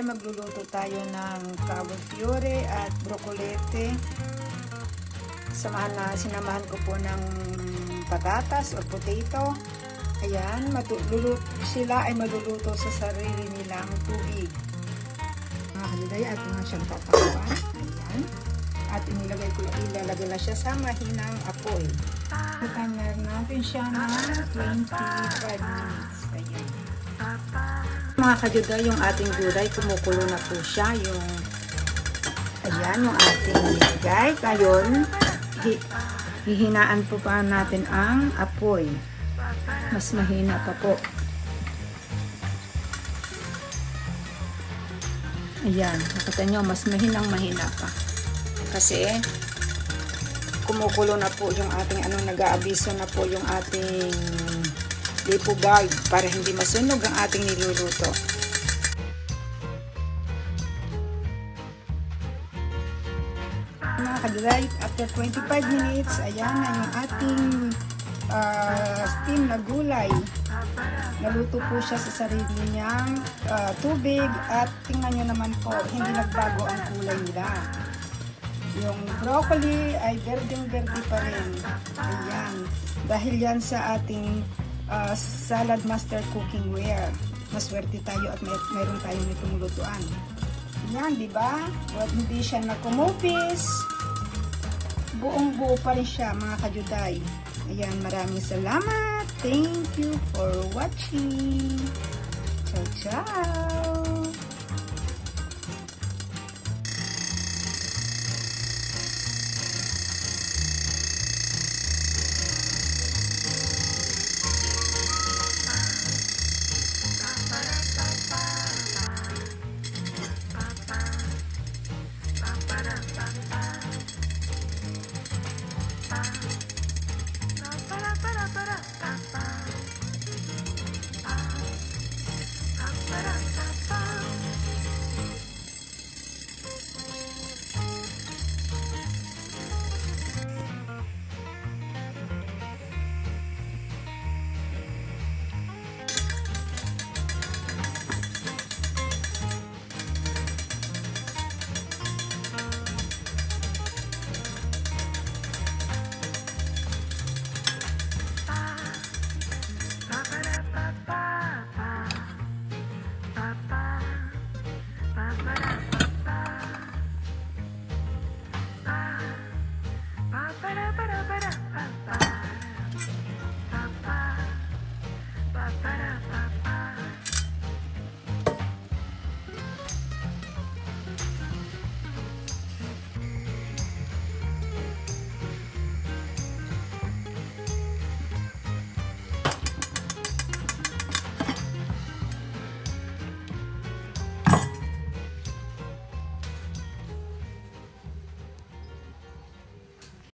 Magluluto tayo ng cavolfiore at brocolete. Sinamahan ko po ng patatas o potato. Ayan, sila ay maluluto sa sarili nilang tubig. Mga kaliday, at nga siyang tatakpan. Ayan. At ilalagay na siya sa mahinang apoy. Timer natin siya na 25 minutes. Ayan. Mga kajuda, yung ating gulay, kumukulo na po siya. Ayan, yung ating nilagay. Ngayon, hihinaan po pa natin ang apoy. Mas mahina pa po. Ayan, nakita nyo, mas mahina pa. Kasi, kumukulo na po yung ating, nag-aabiso na po yung ating lipo bulb para hindi masunog ang ating niluluto. Mga kadulay, after 25 minutes, ayan na yung ating steam na gulay. Naluto po siya sa sarili niyang tubig at tingnan nyo naman po, hindi nagbago ang kulay nila. Yung broccoli ay berdeng-berde pa rin. Ayan. Dahil yan sa ating salad master cookware. Maswerte tayo at mayroon tayong itong lutuan. Yan, di ba? At hindi siya nakumupis. Buong-buo pa rin siya, mga kajuday. Ayan, maraming salamat. Thank you for watching. Ciao, ciao.